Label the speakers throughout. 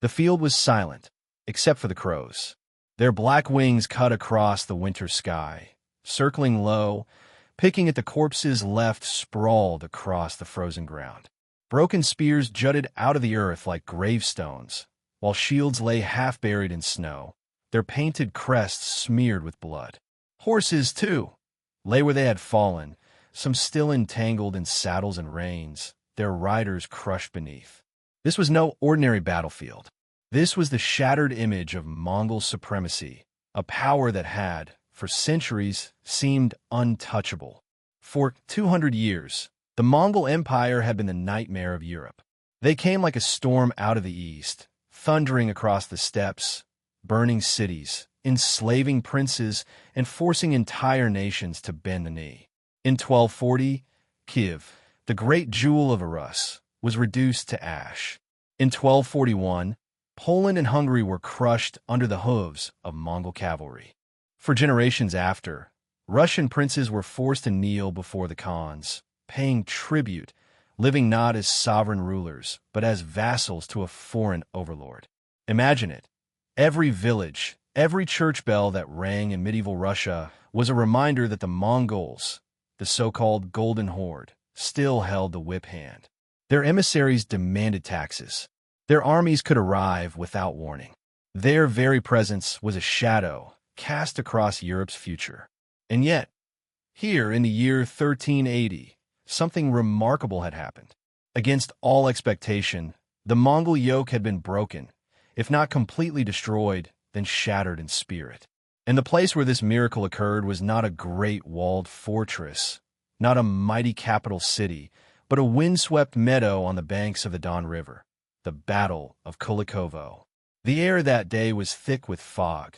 Speaker 1: The field was silent, except for the crows. Their black wings cut across the winter sky, circling low, picking at the corpses left sprawled across the frozen ground. Broken spears jutted out of the earth like gravestones, while shields lay half-buried in snow, their painted crests smeared with blood. Horses, too, lay where they had fallen, some still entangled in saddles and reins, their riders crushed beneath. This was no ordinary battlefield. This was the shattered image of Mongol supremacy, a power that had, for centuries, seemed untouchable. For 200 years, the Mongol Empire had been the nightmare of Europe. They came like a storm out of the east, thundering across the steppes, burning cities, enslaving princes, and forcing entire nations to bend the knee. In 1240, Kiev, the great jewel of Rus, was reduced to ash. In 1241, Poland and Hungary were crushed under the hooves of Mongol cavalry. For generations after, Russian princes were forced to kneel before the Khans, paying tribute, living not as sovereign rulers, but as vassals to a foreign overlord. Imagine it. Every village, every church bell that rang in medieval Russia was a reminder that the Mongols, the so-called Golden Horde, still held the whip hand. Their emissaries demanded taxes. Their armies could arrive without warning. Their very presence was a shadow cast across Europe's future. And yet, here in the year 1380, something remarkable had happened. Against all expectation, the Mongol yoke had been broken, if not completely destroyed, then shattered in spirit. And the place where this miracle occurred was not a great walled fortress, not a mighty capital city, but a windswept meadow on the banks of the Don River, the Battle of Kulikovo. The air that day was thick with fog,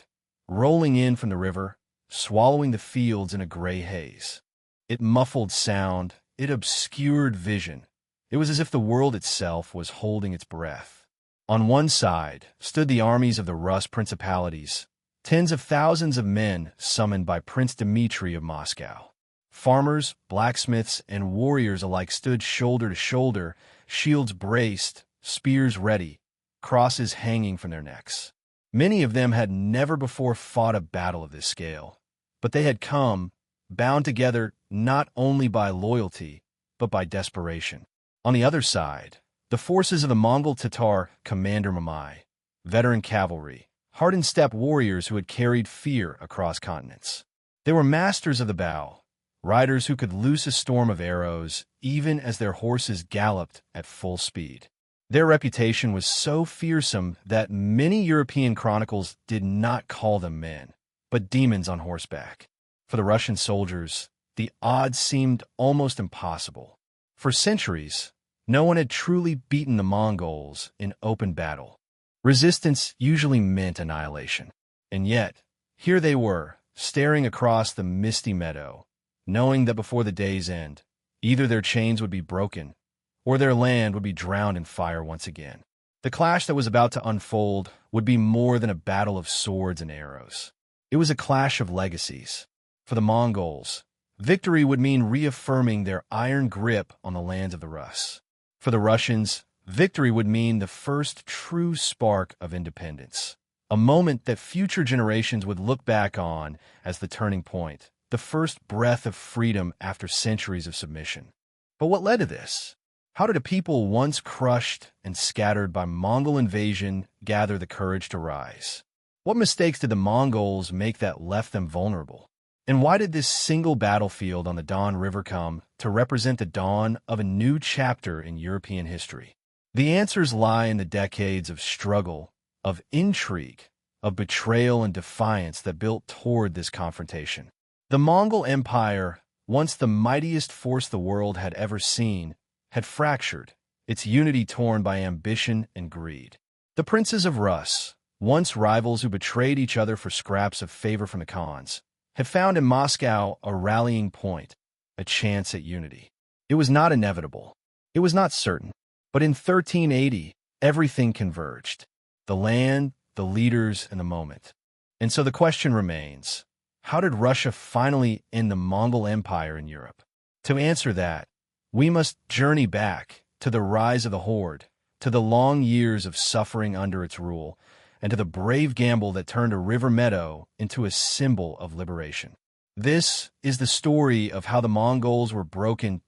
Speaker 1: rolling in from the river, swallowing the fields in a gray haze. It muffled sound, it obscured vision. It was as if the world itself was holding its breath. On one side stood the armies of the Rus principalities, tens of thousands of men summoned by Prince Dmitri of Moscow. Farmers, blacksmiths, and warriors alike stood shoulder to shoulder, shields braced, spears ready, crosses hanging from their necks. Many of them had never before fought a battle of this scale, but they had come, bound together not only by loyalty, but by desperation. On the other side, the forces of the Mongol Tatar commander Mamai, veteran cavalry, hardened steppe warriors who had carried fear across continents. They were masters of the bow, riders who could loose a storm of arrows even as their horses galloped at full speed. Their reputation was so fearsome that many European chronicles did not call them men, but demons on horseback. For the Russian soldiers, the odds seemed almost impossible. For centuries, no one had truly beaten the Mongols in open battle. Resistance usually meant annihilation. And yet, here they were, staring across the misty meadow, knowing that before the day's end, either their chains would be broken, or their land would be drowned in fire once again. The clash that was about to unfold would be more than a battle of swords and arrows. It was a clash of legacies. For the Mongols, victory would mean reaffirming their iron grip on the lands of the Rus. For the Russians, victory would mean the first true spark of independence, a moment that future generations would look back on as the turning point, the first breath of freedom after centuries of submission. But what led to this? How did a people once crushed and scattered by Mongol invasion gather the courage to rise? What mistakes did the Mongols make that left them vulnerable? And why did this single battlefield on the Don River come to represent the dawn of a new chapter in European history? The answers lie in the decades of struggle, of intrigue, of betrayal and defiance that built toward this confrontation. The Mongol Empire, once the mightiest force the world had ever seen, had fractured, its unity torn by ambition and greed. The princes of Rus, once rivals who betrayed each other for scraps of favor from the Khans, had found in Moscow a rallying point, a chance at unity. It was not inevitable. It was not certain. But in 1380, everything converged. The land, the leaders, and the moment. And so the question remains, how did Russia finally end the Mongol Empire in Europe? To answer that, we must journey back to the rise of the Horde, to the long years of suffering under its rule, and to the brave gamble that turned a river meadow into a symbol of liberation. This is the story of how the Mongols were broken.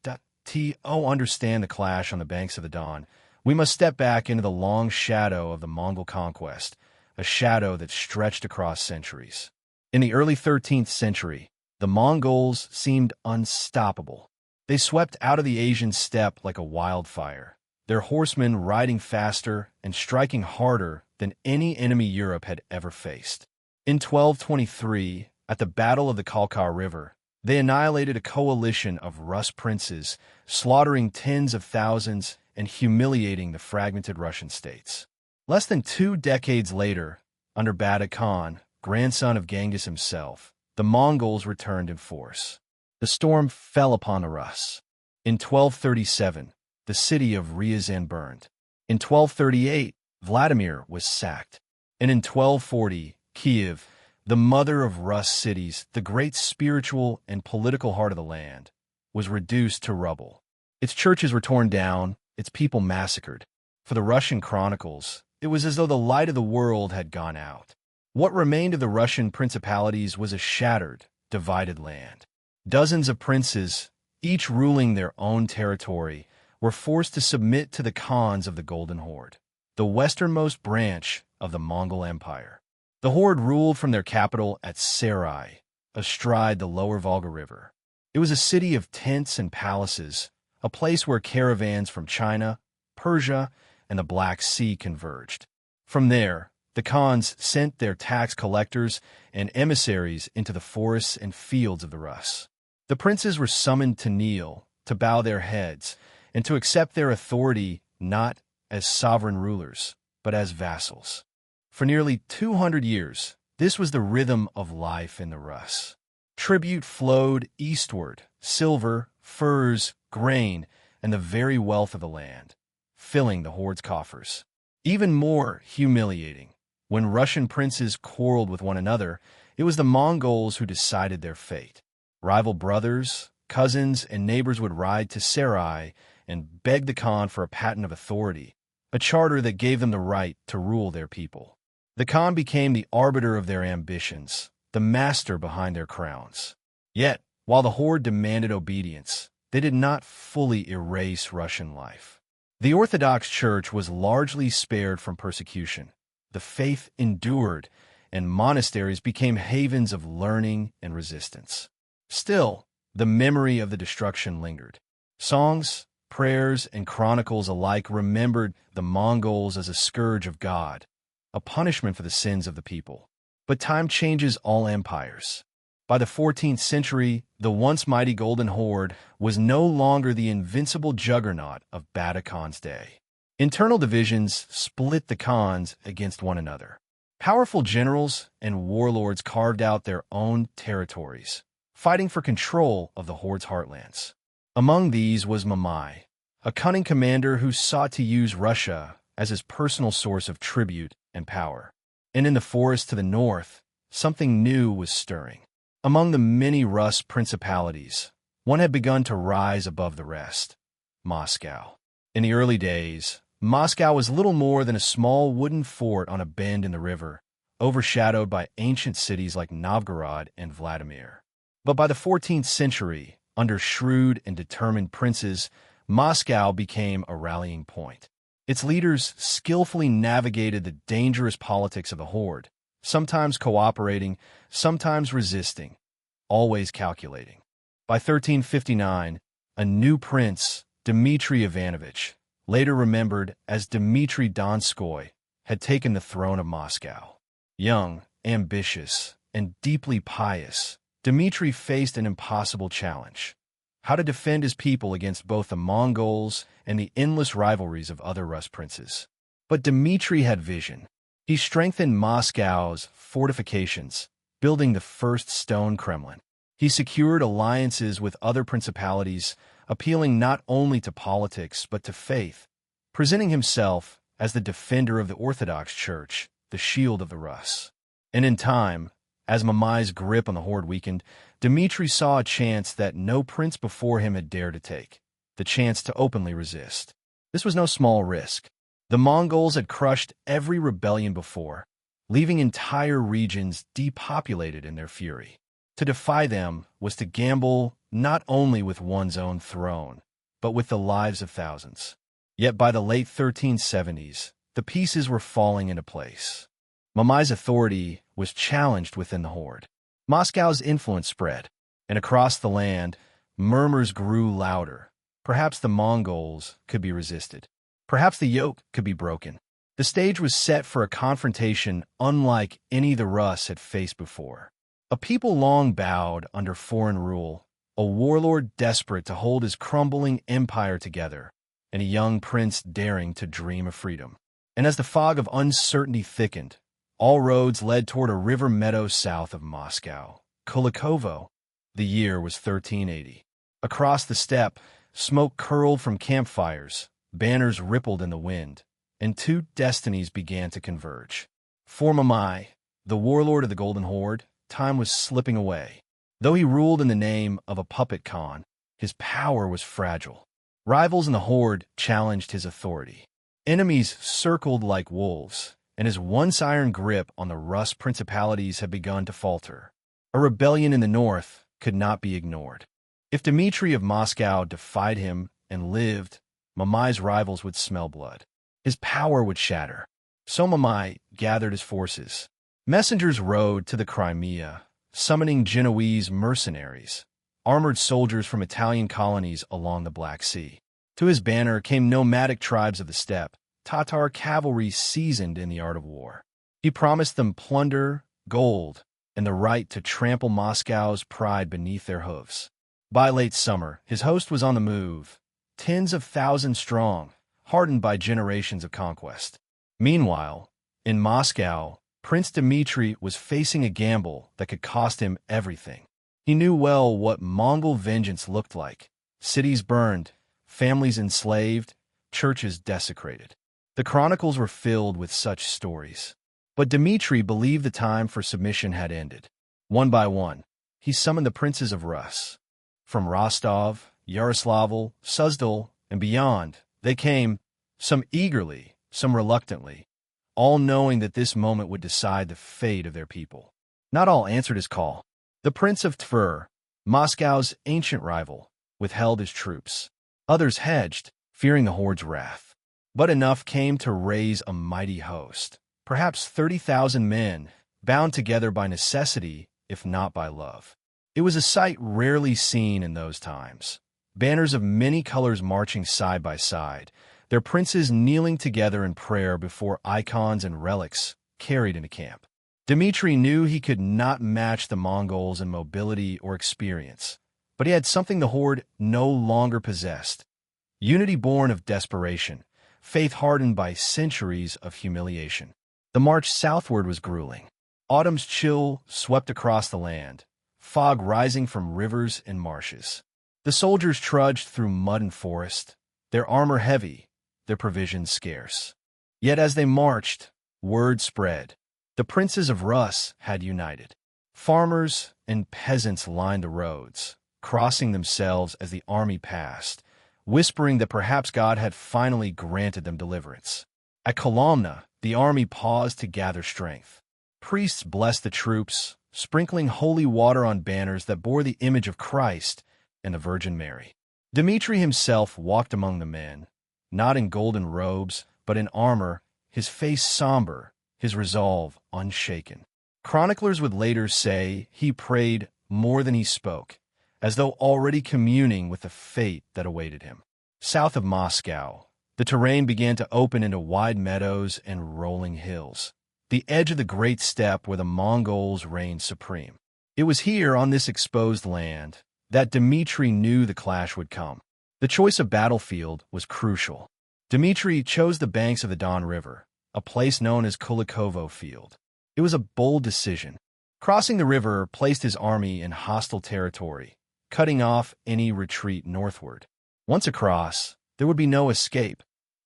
Speaker 1: To understand the clash on the banks of the Don, we must step back into the long shadow of the Mongol conquest, a shadow that stretched across centuries. In the early 13th century, the Mongols seemed unstoppable. They swept out of the Asian steppe like a wildfire, their horsemen riding faster and striking harder than any enemy Europe had ever faced. In 1223, at the Battle of the Kulikovo River, they annihilated a coalition of Rus princes, slaughtering tens of thousands and humiliating the fragmented Russian states. Less than 2 decades later, under Bada Khan, grandson of Genghis himself, the Mongols returned in force. The storm fell upon the Rus. In 1237, the city of Ryazan burned. In 1238, Vladimir was sacked. And in 1240, Kiev, the mother of Rus cities, the great spiritual and political heart of the land, was reduced to rubble. Its churches were torn down, its people massacred. For the Russian chronicles, it was as though the light of the world had gone out. What remained of the Russian principalities was a shattered, divided land. Dozens of princes, each ruling their own territory, were forced to submit to the Khans of the Golden Horde, the westernmost branch of the Mongol Empire. The Horde ruled from their capital at Sarai, astride the lower Volga River. It was a city of tents and palaces, a place where caravans from China, Persia, and the Black Sea converged. From there, the Khans sent their tax collectors and emissaries into the forests and fields of the Rus. The princes were summoned to kneel, to bow their heads, and to accept their authority not as sovereign rulers, but as vassals. For nearly 200 years, this was the rhythm of life in the Rus. Tribute flowed eastward, silver, furs, grain, and the very wealth of the land, filling the Horde's coffers. Even more humiliating, when Russian princes quarreled with one another, it was the Mongols who decided their fate. Rival brothers, cousins, and neighbors would ride to Sarai and beg the Khan for a patent of authority, a charter that gave them the right to rule their people. The Khan became the arbiter of their ambitions, the master behind their crowns. Yet, while the Horde demanded obedience, they did not fully erase Russian life. The Orthodox Church was largely spared from persecution. The faith endured, and monasteries became havens of learning and resistance. Still, the memory of the destruction lingered. Songs, prayers, and chronicles alike remembered the Mongols as a scourge of God, a punishment for the sins of the people. But time changes all empires. By the 14th century, the once mighty Golden Horde was no longer the invincible juggernaut of Bada Khan's day. Internal divisions split the Khans against one another. Powerful generals and warlords carved out their own territories, fighting for control of the Horde's heartlands. Among these was Mamai, a cunning commander who sought to use Russia as his personal source of tribute and power. And in the forest to the north, something new was stirring. Among the many Rus principalities, one had begun to rise above the rest: Moscow. In the early days, Moscow was little more than a small wooden fort on a bend in the river, overshadowed by ancient cities like Novgorod and Vladimir. But by the 14th century, under shrewd and determined princes, Moscow became a rallying point. Its leaders skillfully navigated the dangerous politics of the Horde, sometimes cooperating, sometimes resisting, always calculating. By 1359, a new prince, Dmitry Ivanovich, later remembered as Dmitry Donskoy, had taken the throne of Moscow. Young, ambitious, and deeply pious, Dmitry faced an impossible challenge: how to defend his people against both the Mongols and the endless rivalries of other Rus princes. But Dmitry had vision. He strengthened Moscow's fortifications, building the first stone Kremlin. He secured alliances with other principalities, appealing not only to politics but to faith, presenting himself as the defender of the Orthodox Church, the shield of the Rus. And in time, as Mamai's grip on the Horde weakened, Dmitry saw a chance that no prince before him had dared to take: the chance to openly resist. This was no small risk. The Mongols had crushed every rebellion before, leaving entire regions depopulated in their fury. To defy them was to gamble not only with one's own throne, but with the lives of thousands. Yet by the late 1370s, the pieces were falling into place. Mamai's authority was challenged within the horde. Moscow's influence spread, and across the land, murmurs grew louder. Perhaps the Mongols could be resisted. Perhaps the yoke could be broken. The stage was set for a confrontation unlike any the Rus had faced before. A people long bowed under foreign rule, a warlord desperate to hold his crumbling empire together, and a young prince daring to dream of freedom. And as the fog of uncertainty thickened, all roads led toward a river meadow south of Moscow, Kulikovo. The year was 1380. Across the steppe, smoke curled from campfires, banners rippled in the wind, and two destinies began to converge. For Mamai, the warlord of the Golden Horde, time was slipping away. Though he ruled in the name of a puppet Khan, his power was fragile. Rivals in the horde challenged his authority. Enemies circled like wolves, and his once-iron grip on the Rus principalities had begun to falter. A rebellion in the north could not be ignored. If Dmitri of Moscow defied him and lived, Mamai's rivals would smell blood. His power would shatter. So Mamai gathered his forces. Messengers rode to the Crimea, summoning Genoese mercenaries, armored soldiers from Italian colonies along the Black Sea. To his banner came nomadic tribes of the steppe, Tatar cavalry seasoned in the art of war. He promised them plunder, gold, and the right to trample Moscow's pride beneath their hooves. By late summer, his host was on the move, tens of thousands strong, hardened by generations of conquest. Meanwhile, in Moscow, Prince Dmitri was facing a gamble that could cost him everything. He knew well what Mongol vengeance looked like. Cities burned, families enslaved, churches desecrated. The chronicles were filled with such stories. But Dmitri believed the time for submission had ended. One by one, he summoned the princes of Rus. From Rostov, Yaroslavl, Suzdal, and beyond, they came, some eagerly, some reluctantly, all knowing that this moment would decide the fate of their people. Not all answered his call. The Prince of Tver, Moscow's ancient rival, withheld his troops. Others hedged, fearing the horde's wrath. But enough came to raise a mighty host, perhaps 30,000 men, bound together by necessity, if not by love. It was a sight rarely seen in those times. Banners of many colors marching side by side, their princes kneeling together in prayer before icons and relics carried into camp. Dmitri knew he could not match the Mongols in mobility or experience, but he had something the horde no longer possessed: unity born of desperation, faith hardened by centuries of humiliation. The march southward was grueling. Autumn's chill swept across the land, fog rising from rivers and marshes. The soldiers trudged through mud and forest, their armor heavy, their provisions scarce. Yet as they marched, word spread. The princes of Rus had united. Farmers and peasants lined the roads, crossing themselves as the army passed, whispering that perhaps God had finally granted them deliverance. At Kolomna, the army paused to gather strength. Priests blessed the troops, sprinkling holy water on banners that bore the image of Christ and the Virgin Mary. Dmitri himself walked among the men, not in golden robes, but in armor, his face somber, his resolve unshaken. Chroniclers would later say he prayed more than he spoke, as though already communing with the fate that awaited him. South of Moscow, the terrain began to open into wide meadows and rolling hills, the edge of the great steppe where the Mongols reigned supreme. It was here, on this exposed land, that Dmitri knew the clash would come. The choice of battlefield was crucial. Dmitri chose the banks of the Don River, a place known as Kulikovo Field. It was a bold decision. Crossing the river placed his army in hostile territory, cutting off any retreat northward. Once across, there would be no escape,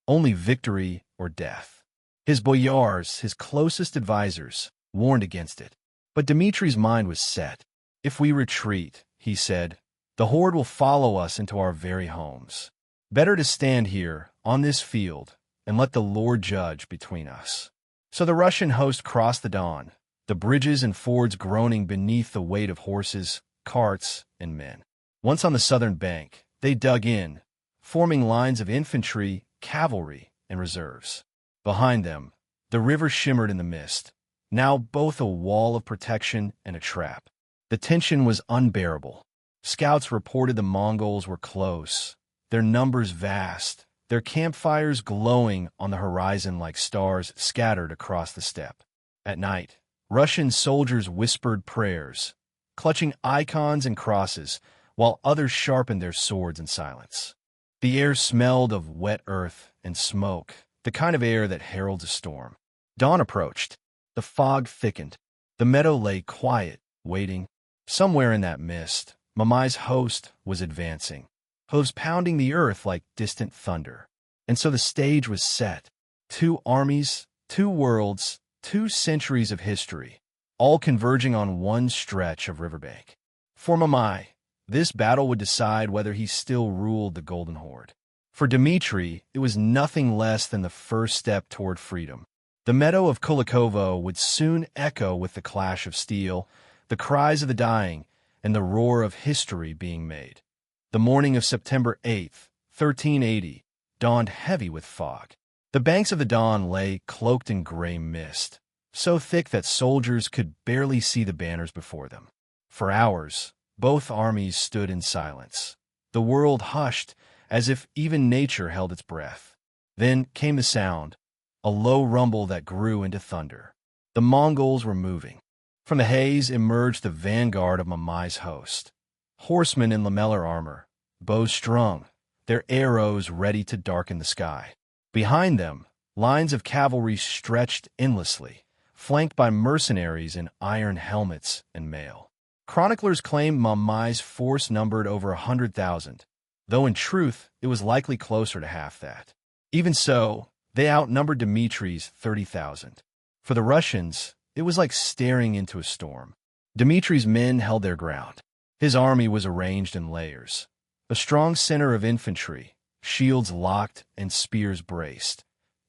Speaker 1: only victory or death. His boyars, his closest advisors, warned against it. But Dmitri's mind was set. If we retreat, he said, the horde will follow us into our very homes. Better to stand here, on this field, and let the Lord judge between us." So the Russian host crossed the Don, the bridges and fords groaning beneath the weight of horses, carts, and men. Once on the southern bank, they dug in, forming lines of infantry, cavalry, and reserves. Behind them, the river shimmered in the mist, now both a wall of protection and a trap. The tension was unbearable. Scouts reported the Mongols were close, their numbers vast, their campfires glowing on the horizon like stars scattered across the steppe. At night, Russian soldiers whispered prayers, clutching icons and crosses, while others sharpened their swords in silence. The air smelled of wet earth and smoke, the kind of air that heralds a storm. Dawn approached. The fog thickened. The meadow lay quiet, waiting. Somewhere in that mist, Mamai's host was advancing, hooves pounding the earth like distant thunder. And so the stage was set. 2 armies, 2 worlds, 2 centuries of history, all converging on one stretch of riverbank. For Mamai, this battle would decide whether he still ruled the Golden Horde. For Dmitri, it was nothing less than the first step toward freedom. The meadow of Kulikovo would soon echo with the clash of steel, the cries of the dying, and the roar of history being made. The morning of September 8th, 1380, dawned heavy with fog. The banks of the Don lay cloaked in gray mist, so thick that soldiers could barely see the banners before them. For hours, both armies stood in silence. The world hushed, as if even nature held its breath. Then came the sound, a low rumble that grew into thunder. The Mongols were moving. From the haze emerged the vanguard of Mamai's host. Horsemen in lamellar armor, bows strung, their arrows ready to darken the sky. Behind them, lines of cavalry stretched endlessly, flanked by mercenaries in iron helmets and mail. Chroniclers claimed Mamai's force numbered over 100,000, though in truth it was likely closer to half that. Even so, they outnumbered Dmitri's 30,000. For the Russians, it was like staring into a storm. Dmitri's men held their ground. His army was arranged in layers. A strong center of infantry, shields locked and spears braced.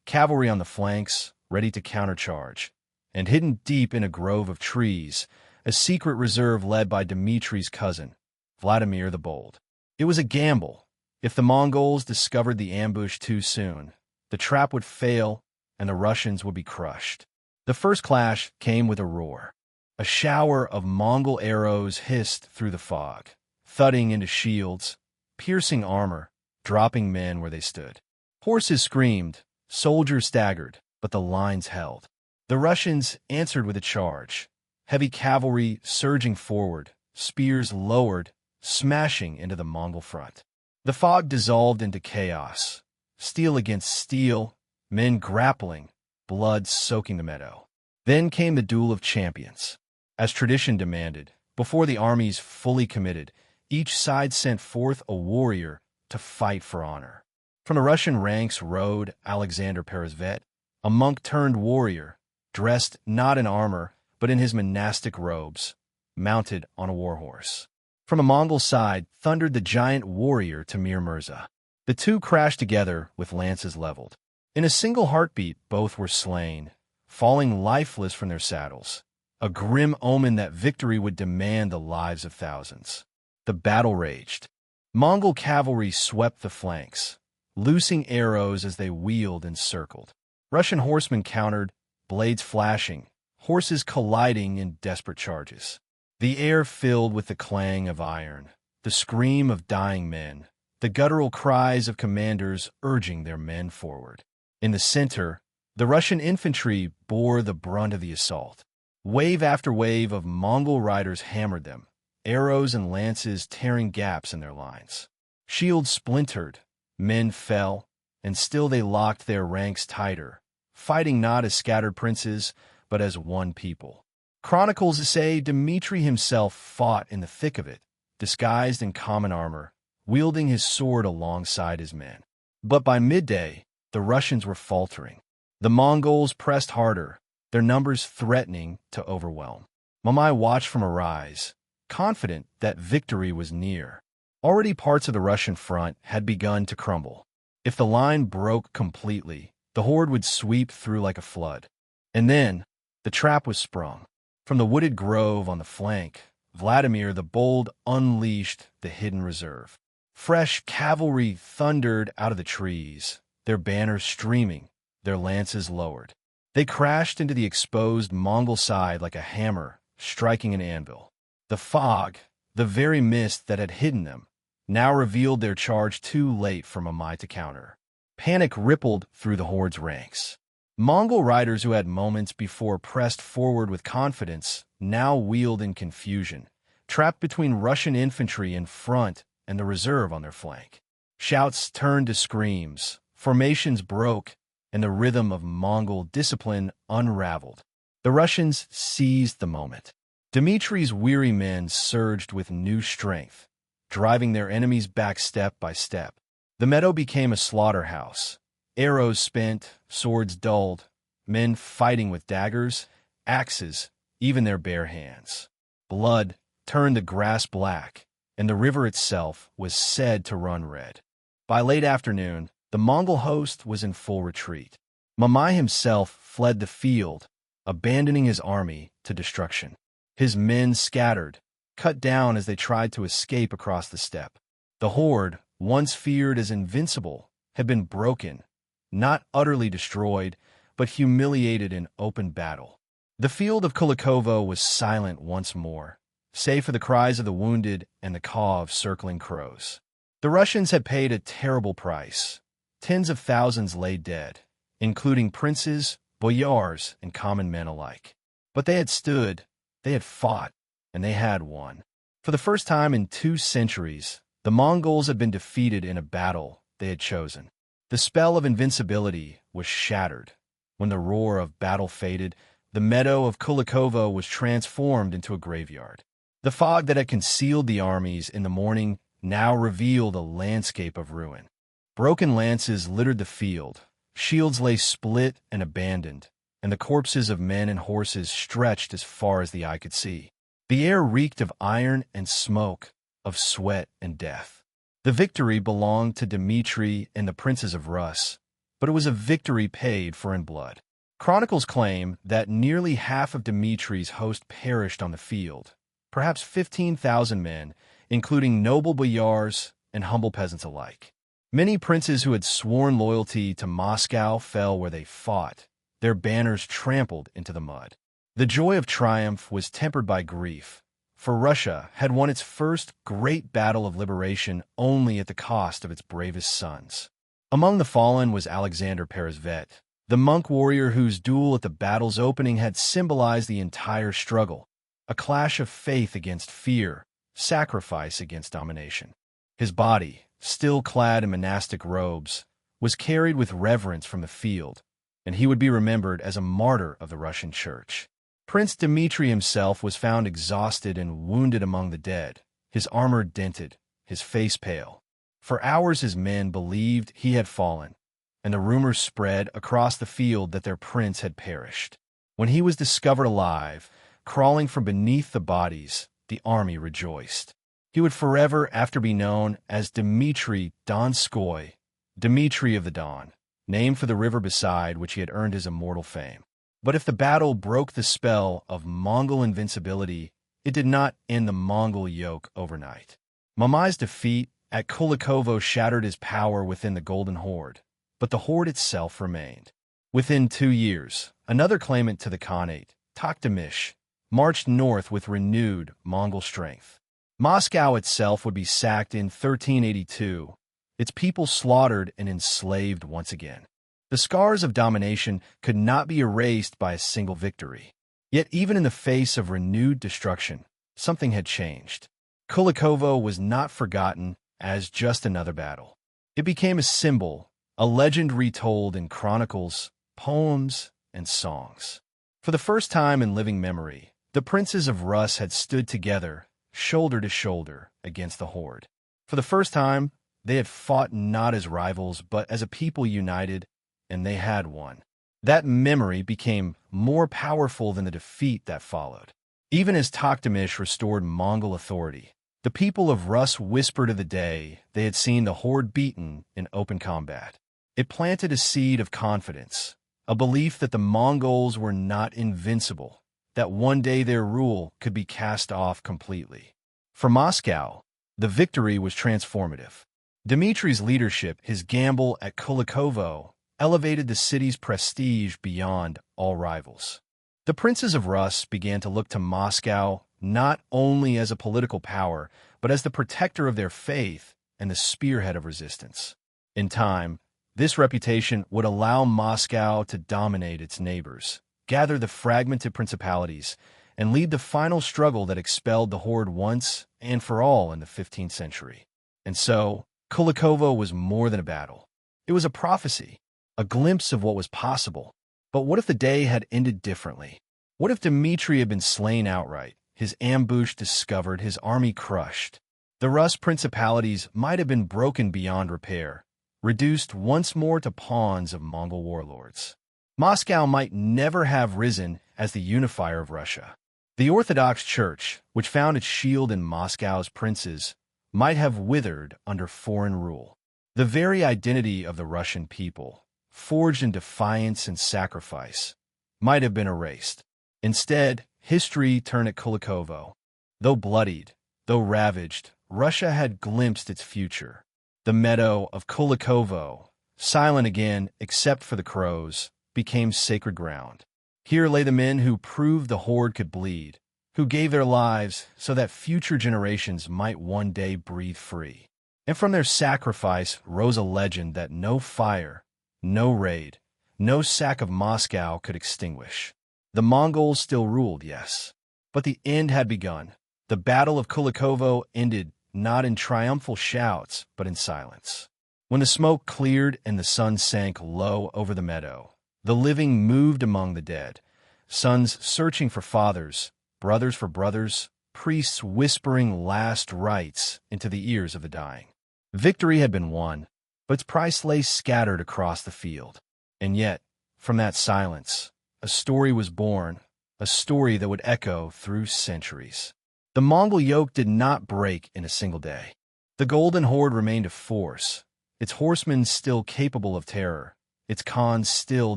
Speaker 1: Cavalry on the flanks, ready to countercharge. And hidden deep in a grove of trees, a secret reserve led by Dmitri's cousin, Vladimir the Bold. It was a gamble. If the Mongols discovered the ambush too soon, the trap would fail and the Russians would be crushed. The first clash came with a roar. A shower of Mongol arrows hissed through the fog, thudding into shields, piercing armor, dropping men where they stood. Horses screamed, soldiers staggered, but the lines held. The Russians answered with a charge, heavy cavalry surging forward, spears lowered, smashing into the Mongol front. The fog dissolved into chaos, steel against steel, men grappling, blood soaking the meadow. Then came the duel of champions. As tradition demanded, before the armies fully committed, each side sent forth a warrior to fight for honor. From the Russian ranks rode Alexander Peresvet, a monk-turned warrior, dressed not in armor, but in his monastic robes, mounted on a warhorse. From the Mongol side thundered the giant warrior Tamir Mirza. The two crashed together with lances leveled. In a single heartbeat, both were slain, falling lifeless from their saddles, a grim omen that victory would demand the lives of thousands. The battle raged. Mongol cavalry swept the flanks, loosing arrows as they wheeled and circled. Russian horsemen countered, blades flashing, horses colliding in desperate charges. The air filled with the clang of iron, the scream of dying men, the guttural cries of commanders urging their men forward. In the center, the Russian infantry bore the brunt of the assault. Wave after wave of Mongol riders hammered them, arrows and lances tearing gaps in their lines. Shields splintered, men fell, and still they locked their ranks tighter, fighting not as scattered princes, but as one people. Chronicles say Dmitri himself fought in the thick of it, disguised in common armor, wielding his sword alongside his men. But by midday, the Russians were faltering. The Mongols pressed harder, their numbers threatening to overwhelm. Mamai watched from a rise, confident that victory was near. Already parts of the Russian front had begun to crumble. If the line broke completely, The horde would sweep through like a flood. And then, the trap was sprung. From the wooded grove on the flank, Vladimir the Bold unleashed the hidden reserve. Fresh cavalry thundered out of the trees, their banners streaming, their lances lowered. They crashed into the exposed Mongol side like a hammer striking an anvil. The fog, the very mist that had hidden them, now revealed their charge too late for Mamai to counter. Panic rippled through the horde's ranks. Mongol riders who had moments before pressed forward with confidence now wheeled in confusion, trapped between Russian infantry in front and the reserve on their flank. Shouts turned to screams, formations broke, and the rhythm of Mongol discipline unraveled. The Russians seized the moment. Dmitri's weary men surged with new strength, driving their enemies back step by step. The meadow became a slaughterhouse. Arrows spent, swords dulled, men fighting with daggers, axes, even their bare hands. Blood turned the grass black, and the river itself was said to run red. By late afternoon, the Mongol host was in full retreat. Mamai himself fled the field, abandoning his army to destruction. His men scattered, cut down as they tried to escape across the steppe. The horde, once feared as invincible, had been broken, not utterly destroyed, but humiliated in open battle. The field of Kulikovo was silent once more, save for the cries of the wounded and the caw of circling crows. The Russians had paid a terrible price. Tens of thousands lay dead, including princes, boyars, and common men alike. But they had stood, they had fought, and they had won. For the first time in 2 centuries, the Mongols had been defeated in a battle they had chosen. The spell of invincibility was shattered. When the roar of battle faded, the meadow of Kulikovo was transformed into a graveyard. The fog that had concealed the armies in the morning now revealed a landscape of ruin. Broken lances littered the field, shields lay split and abandoned, and the corpses of men and horses stretched as far as the eye could see. The air reeked of iron and smoke, of sweat and death. The victory belonged to Dmitri and the princes of Rus, but it was a victory paid for in blood. Chronicles claim that nearly half of Dmitri's host perished on the field, perhaps 15,000 men, including noble boyars and humble peasants alike. Many princes who had sworn loyalty to Moscow fell where they fought, their banners trampled into the mud. The joy of triumph was tempered by grief, for Russia had won its first great battle of liberation only at the cost of its bravest sons. Among the fallen was Alexander Peresvet, the monk warrior whose duel at the battle's opening had symbolized the entire struggle, a clash of faith against fear, sacrifice against domination. His body, still clad in monastic robes, was carried with reverence from the field, and he would be remembered as a martyr of the Russian Church. Prince Dmitri himself was found exhausted and wounded among the dead, his armor dented, his face pale. For hours his men believed he had fallen, and the rumors spread across the field that their prince had perished. When he was discovered alive, crawling from beneath the bodies, the army rejoiced. He would forever after be known as Dmitri Donskoy, Dmitri of the Don, named for the river beside which he had earned his immortal fame. But if the battle broke the spell of Mongol invincibility, it did not end the Mongol yoke overnight. Mamai's defeat at Kulikovo shattered his power within the Golden Horde, but the horde itself remained. Within 2 years, another claimant to the Khanate, Toktamish, marched north with renewed Mongol strength. Moscow itself would be sacked in 1382, its people slaughtered and enslaved once again. The scars of domination could not be erased by a single victory. Yet even in the face of renewed destruction, something had changed. Kulikovo was not forgotten as just another battle. It became a symbol, a legend retold in chronicles, poems, and songs. For the first time in living memory, the princes of Rus had stood together, shoulder to shoulder, against the horde. For the first time, they had fought not as rivals, but as a people united, and they had won. That memory became more powerful than the defeat that followed. Even as Toktamish restored Mongol authority, the people of Rus whispered of the day they had seen the horde beaten in open combat. It planted a seed of confidence, a belief that the Mongols were not invincible, that one day their rule could be cast off completely. For Moscow, the victory was transformative. Dmitri's leadership, his gamble at Kulikovo, elevated the city's prestige beyond all rivals. The princes of Rus began to look to Moscow not only as a political power, but as the protector of their faith and the spearhead of resistance. In time, this reputation would allow Moscow to dominate its neighbors, gather the fragmented principalities, and lead the final struggle that expelled the horde once and for all in the 15th century. And so, Kulikovo was more than a battle. It was a prophecy, a glimpse of what was possible. But what if the day had ended differently? What if Dmitri had been slain outright, his ambush discovered, his army crushed? The Rus principalities might have been broken beyond repair, reduced once more to pawns of Mongol warlords. Moscow might never have risen as the unifier of Russia. The Orthodox Church, which found its shield in Moscow's princes, might have withered under foreign rule. The very identity of the Russian people, forged in defiance and sacrifice, might have been erased. Instead, history turned at Kulikovo. Though bloodied, though ravaged, Russia had glimpsed its future. The meadow of Kulikovo, silent again except for the crows, became sacred ground. Here lay the men who proved the horde could bleed, who gave their lives so that future generations might one day breathe free. And from their sacrifice rose a legend that no fire, no raid, no sack of Moscow could extinguish. The Mongols still ruled, yes, but the end had begun. The Battle of Kulikovo ended not in triumphal shouts, but in silence. When the smoke cleared and the sun sank low over the meadow, the living moved among the dead, sons searching for fathers, brothers for brothers, priests whispering last rites into the ears of the dying. Victory had been won, but its price lay scattered across the field. And yet, from that silence, a story was born, a story that would echo through centuries. The Mongol yoke did not break in a single day. The Golden Horde remained a force, its horsemen still capable of terror, its khans still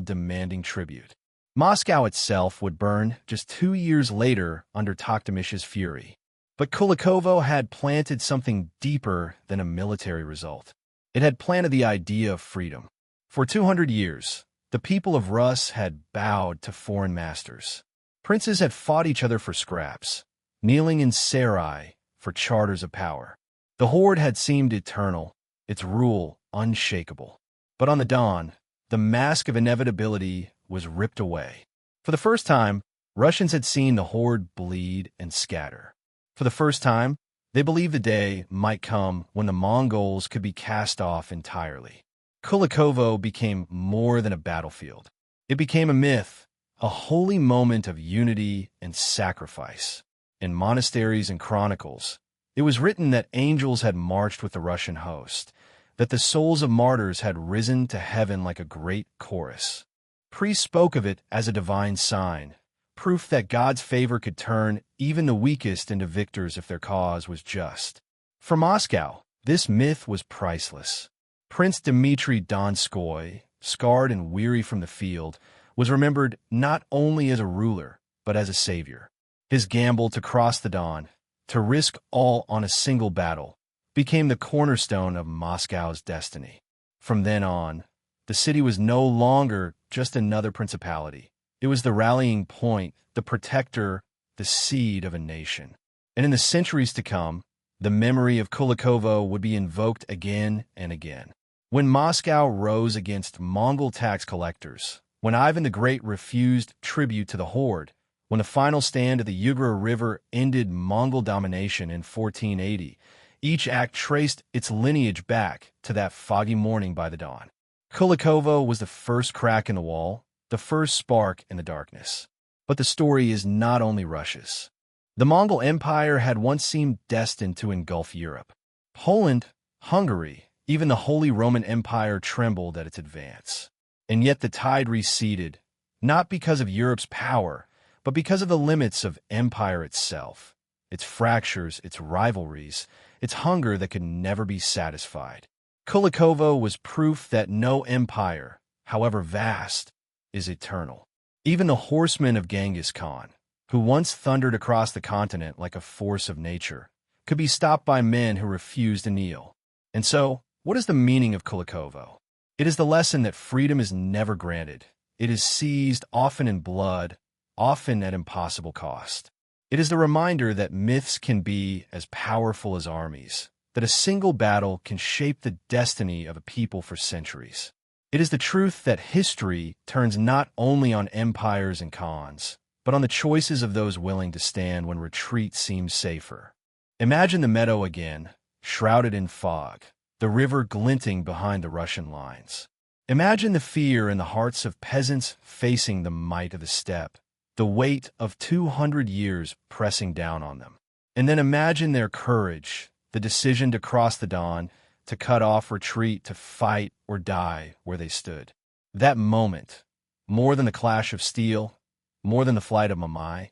Speaker 1: demanding tribute. Moscow itself would burn just 2 years later under Tokhtamysh's fury. But Kulikovo had planted something deeper than a military result. It had planted the idea of freedom. For 200 years, the people of Rus had bowed to foreign masters. Princes had fought each other for scraps, kneeling in sarai for charters of power. The horde had seemed eternal, its rule unshakable. But on the dawn, the mask of inevitability was ripped away. For the first time, Russians had seen the horde bleed and scatter. For the first time, they believed the day might come when the Mongols could be cast off entirely. Kulikovo became more than a battlefield. It became a myth, a holy moment of unity and sacrifice. In monasteries and chronicles, it was written that angels had marched with the Russian host, that the souls of martyrs had risen to heaven like a great chorus. Priests spoke of it as a divine sign, proof that God's favor could turn even the weakest into victors if their cause was just. For Moscow, this myth was priceless. Prince Dmitri Donskoy, scarred and weary from the field, was remembered not only as a ruler, but as a savior. His gamble to cross the Don, to risk all on a single battle, became the cornerstone of Moscow's destiny. From then on, the city was no longer just another principality. It was the rallying point, the protector, the seed of a nation. And in the centuries to come, the memory of Kulikovo would be invoked again and again. When Moscow rose against Mongol tax collectors, when Ivan the Great refused tribute to the horde, when the final stand at the Ugra River ended Mongol domination in 1480, each act traced its lineage back to that foggy morning by the dawn. Kulikovo was the first crack in the wall, the first spark in the darkness. But the story is not only Russia's. The Mongol Empire had once seemed destined to engulf Europe. Poland, Hungary, even the Holy Roman Empire trembled at its advance. And yet the tide receded, not because of Europe's power, but because of the limits of empire itself, its fractures, its rivalries, its hunger that could never be satisfied. Kulikovo was proof that no empire, however vast, is eternal. Even the horsemen of Genghis Khan, who once thundered across the continent like a force of nature, could be stopped by men who refused to kneel. And so, what is the meaning of Kulikovo? It is the lesson that freedom is never granted. It is seized, often in blood, often at impossible cost. It is the reminder that myths can be as powerful as armies, that a single battle can shape the destiny of a people for centuries. It is the truth that history turns not only on empires and khans, but on the choices of those willing to stand when retreat seems safer. Imagine the meadow again, shrouded in fog, the river glinting behind the Russian lines. Imagine the fear in the hearts of peasants facing the might of the steppe, the weight of 200 years pressing down on them. And then imagine their courage, the decision to cross the Don, to cut off retreat, to fight or die where they stood. That moment, more than the clash of steel, more than the flight of Mamai,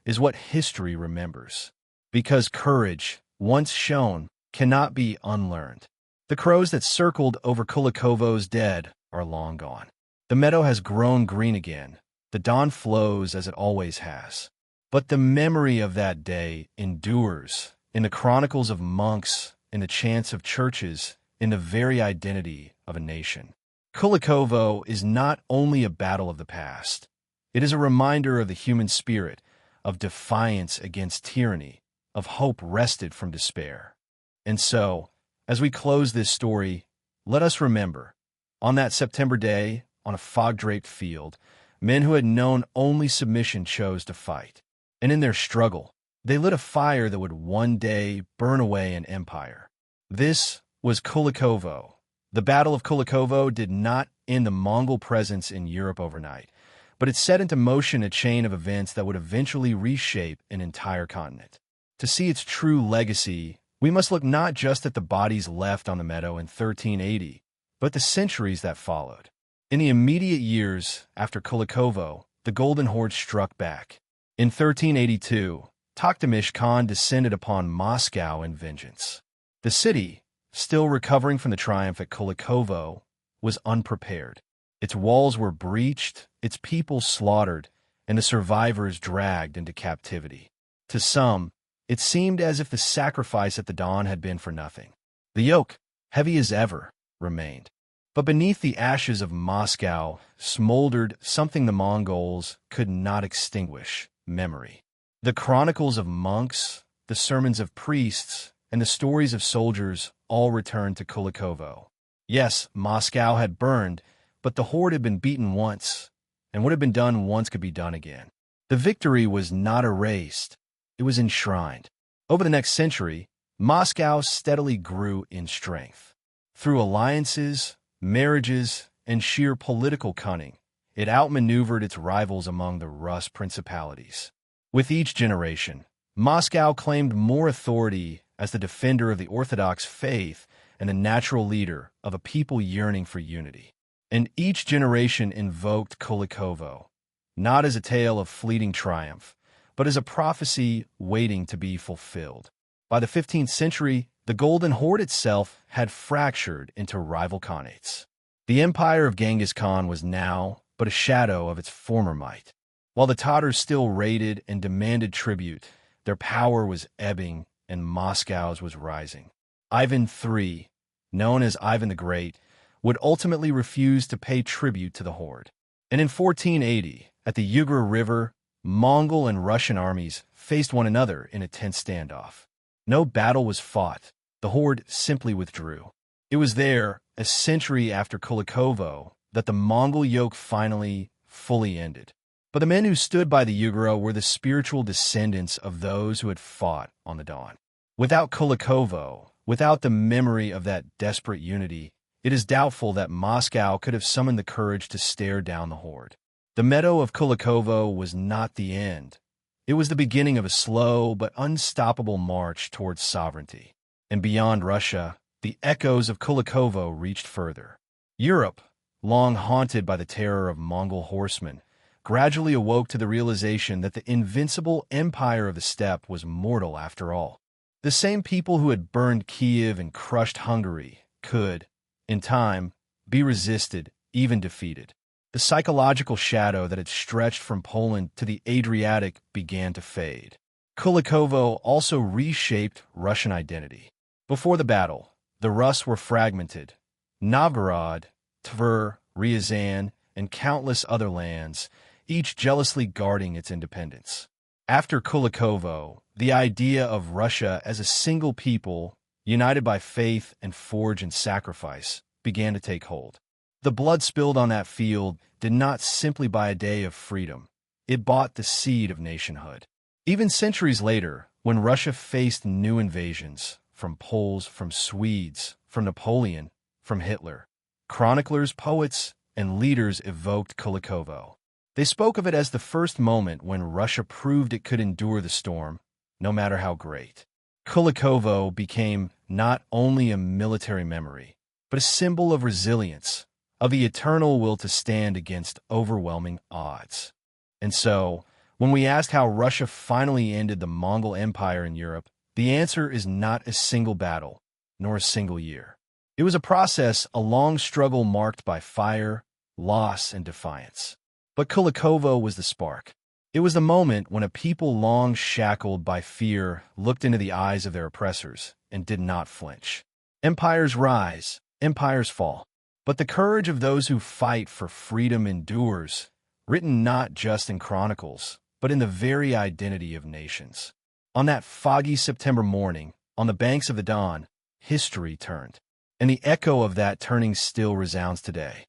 Speaker 1: is what history remembers. Because courage, once shown, cannot be unlearned. The crows that circled over Kulikovo's dead are long gone. The meadow has grown green again. The Don flows as it always has. But the memory of that day endures in the chronicles of monks, in the chants of churches, in the very identity of a nation. Kulikovo is not only a battle of the past. It is a reminder of the human spirit, of defiance against tyranny, of hope wrested from despair. And so, as we close this story, let us remember, on that September day, on a fog-draped field, men who had known only submission chose to fight. And in their struggle, they lit a fire that would one day burn away an empire. This was Kulikovo. The Battle of Kulikovo did not end the Mongol presence in Europe overnight, but it set into motion a chain of events that would eventually reshape an entire continent. To see its true legacy, we must look not just at the bodies left on the meadow in 1380, but the centuries that followed. In the immediate years after Kulikovo, the Golden Horde struck back. In 1382, Toktamish Khan descended upon Moscow in vengeance. The city, still recovering from the triumph at Kulikovo, was unprepared. Its walls were breached, its people slaughtered, and the survivors dragged into captivity. To some, it seemed as if the sacrifice at the dawn had been for nothing. The yoke, heavy as ever, remained. But beneath the ashes of Moscow smoldered something the Mongols could not extinguish: memory. The chronicles of monks, the sermons of priests, and the stories of soldiers all returned to Kulikovo. Yes, Moscow had burned, but the horde had been beaten once, and what had been done once could be done again. The victory was not erased, it was enshrined. Over the next century, Moscow steadily grew in strength. Through alliances, marriages, and sheer political cunning, it outmaneuvered its rivals among the Rus principalities. With each generation, Moscow claimed more authority as the defender of the Orthodox faith and the natural leader of a people yearning for unity. And each generation invoked Kulikovo, not as a tale of fleeting triumph, but as a prophecy waiting to be fulfilled. By the 15th century, the Golden Horde itself had fractured into rival khanates. The empire of Genghis Khan was now but a shadow of its former might. While the Tatars still raided and demanded tribute, their power was ebbing and Moscow's was rising. Ivan III, known as Ivan the Great, would ultimately refuse to pay tribute to the horde. And in 1480, at the Ugra River, Mongol and Russian armies faced one another in a tense standoff. No battle was fought. The horde simply withdrew. It was there, a century after Kulikovo, that the Mongol yoke finally, fully ended. But the men who stood by the Ugra were the spiritual descendants of those who had fought on the Don. Without Kulikovo, without the memory of that desperate unity, it is doubtful that Moscow could have summoned the courage to stare down the horde. The meadow of Kulikovo was not the end. It was the beginning of a slow but unstoppable march towards sovereignty. And beyond Russia, the echoes of Kulikovo reached further. Europe, long haunted by the terror of Mongol horsemen, gradually awoke to the realization that the invincible empire of the steppe was mortal after all. The same people who had burned Kiev and crushed Hungary could, In time, be resisted, even defeated. The psychological shadow that had stretched from Poland to the Adriatic began to fade. Kulikovo also reshaped Russian identity. Before the battle, the Rus were fragmented. Novgorod, Tver, Ryazan, and countless other lands, each jealously guarding its independence. After Kulikovo, the idea of Russia as a single people, united by faith and forge and sacrifice, began to take hold. The blood spilled on that field did not simply buy a day of freedom. It bought the seed of nationhood. Even centuries later, when Russia faced new invasions, from Poles, from Swedes, from Napoleon, from Hitler, chroniclers, poets, and leaders evoked Kulikovo. They spoke of it as the first moment when Russia proved it could endure the storm, no matter how great. Kulikovo became not only a military memory, but a symbol of resilience, of the eternal will to stand against overwhelming odds. And so, when we ask how Russia finally ended the Mongol Empire in Europe, the answer is not a single battle, nor a single year. It was a process, a long struggle marked by fire, loss, and defiance. But Kulikovo was the spark. It was the moment when a people long shackled by fear looked into the eyes of their oppressors and did not flinch. Empires rise, empires fall. But the courage of those who fight for freedom endures, written not just in chronicles, but in the very identity of nations. On that foggy September morning, on the banks of the Don, history turned. And the echo of that turning still resounds today.